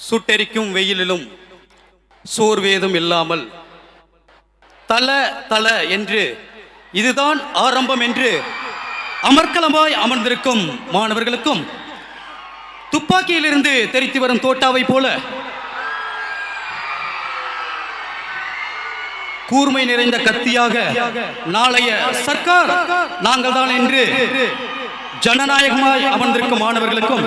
சுட்டெரிக்கும் வெயிலிலும் சோர்வேதும் இல்லாமல் தல தல என்று இதுதான் ஆரம்பம் என்று அமர்க்கலமாய் அமர்ந்திருக்கும் மாணவர்களுக்கும் துப்பாக்கியிலிருந்து தெரித்து வரும் தோட்டாவை போல கூர்மை நிறைந்த கத்தியாக நாளைய சர்க்கார் நாங்கள் தான் என்று ஜனநாயகமாய் அமர்ந்திருக்கும் மாணவர்களுக்கும்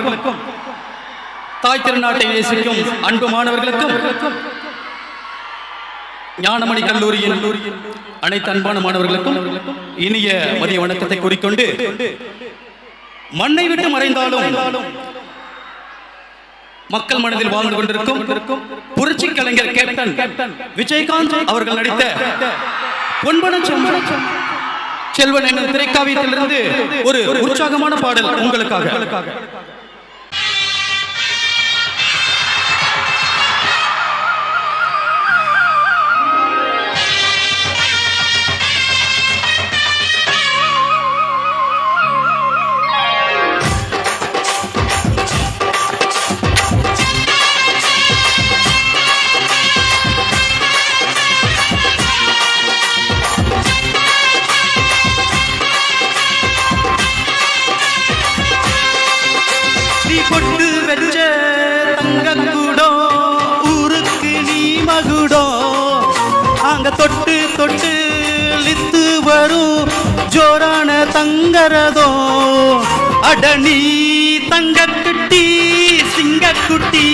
தாய் திருநாட்டை நேசிக்கும் அன்பு மாணவர்களுக்கும் ஞானமணி கல்லூரியின் அனைத்து அன்பான மாணவர்களுக்கும் இனிய மதிய வணக்கத்தை கூறிக்கொண்டு, மண்ணை விட்டு மறைந்தாலும் மக்கள் மனதில் வாழ்ந்து கொண்டிருக்கும் புரட்சி கலைஞர் கேப்டன் விஜயகாந்த் அவர்கள் நடித்த பொன்பன செல்வன் என்ற திரைக்காவியத்திலிருந்து ஒரு உற்சாகமான பாடல் உங்களுக்காக. பொட்டு வெச்ச தங்கக்கூடோ ஊருக்கு நீ மகுடோ, அங்க தொட்டு தொட்டு லித்து வரும் ஜோரான தங்கரதோ. அடனி தங்கக்குட்டி சிங்கக்குட்டி,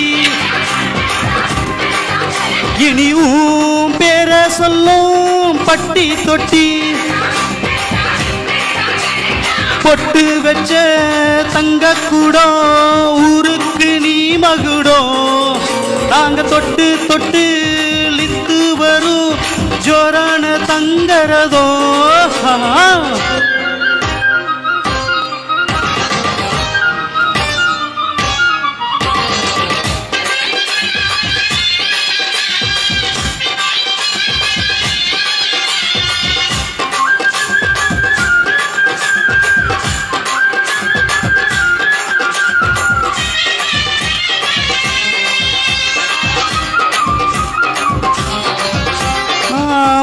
இனியும் பேர சொல்லும் பட்டி தொட்டி. பொட்டு வச்ச தங்கக்கூடோ ஊருக்கு நீ மகுடோ, நாங்க தொட்டு தொட்டு லித்து வரும் ஜோரான தங்கரதோ.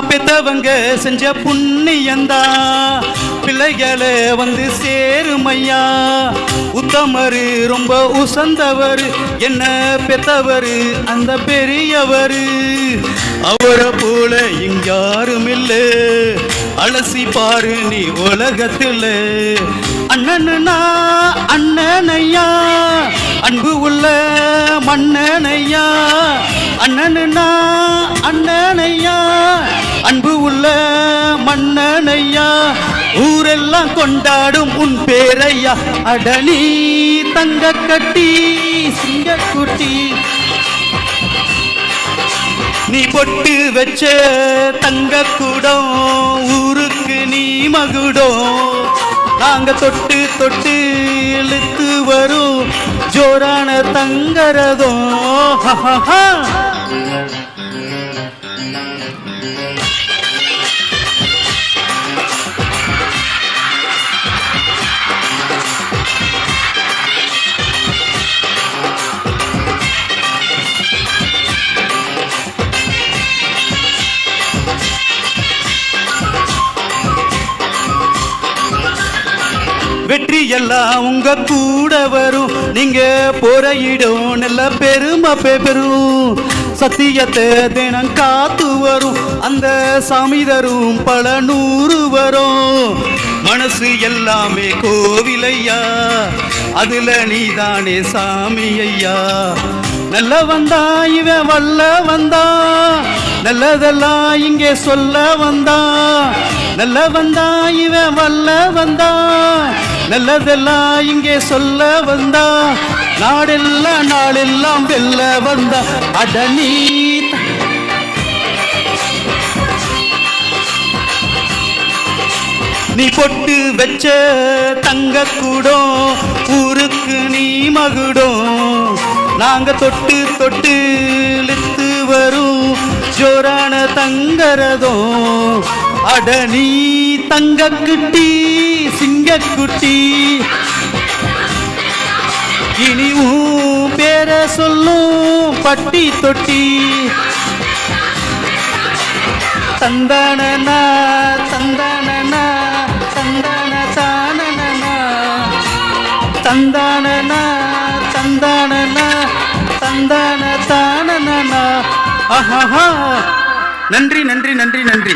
பெத்தவங்க செஞ்ச புண்ணியந்தா பிள்ளைகளை வந்து சேருமையா. உத்தமரு ரொம்ப உசந்தவர், என்ன பெத்தவர் அந்த பெரியவர். அவரை போல இங்காரும் இல்ல, அலசி பாரு நீ உலகத்துல. அண்ணனா அண்ணனையா, அன்பு உள்ள மன்னனையா. அண்ணனா அண்ணனையா, அன்பு உள்ள மன்னனையா. ஊரெல்லாம் கொண்டாடும் உன் பேரையா. அடனி தங்க கட்டி சிங்கக்குட்டி, நீ பொட்டு வச்ச தங்கக்கூடம் ஊருக்கு நீ மகுடோ, நாங்க தொட்டு தொட்டு இழுத்து வரும் ஜோரான தங்கரதோ. வெற்றி எல்லாம் உங்க கூட வரும், நீங்க போற இடம் நல்ல பெருமை பெறும். சத்தியத்தை தினம் காத்து வரும், அந்த சாமி தரும் பல நூறு வரும். மனசு எல்லாமே கோவிலையா, அதுல நீதானே சாமி ஐயா. நல்ல வந்தா இவன் வல்ல வந்தா, நல்லதெல்லாம் இங்கே சொல்ல வந்தா. நல்ல வந்தா இவன் வல்ல வந்தா, நல்லதெல்லாம் இங்கே சொல்ல வந்தா. நாடெல்லாம் நாளெல்லாம் வெல்ல வந்தா. அடனி நீ பொட்டு வச்ச தங்கக்கூடோ ஊருக்கு நீ மகுடோ, நாங்க தொட்டு தொட்டு இழுத்து வரும் ஜோரான தங்கரதோ. அடனி தங்கக்குட்டி சிங்கக்குட்டி, இனி பேர சொல்லும் இருக்கும் பட்டி தொட்டி. தந்தானனா தந்தானனா தந்தான தானனா தந்தானனா தந்தானனா தந்தான தானனா. ஆஹா, நன்றி நன்றி நன்றி நன்றி.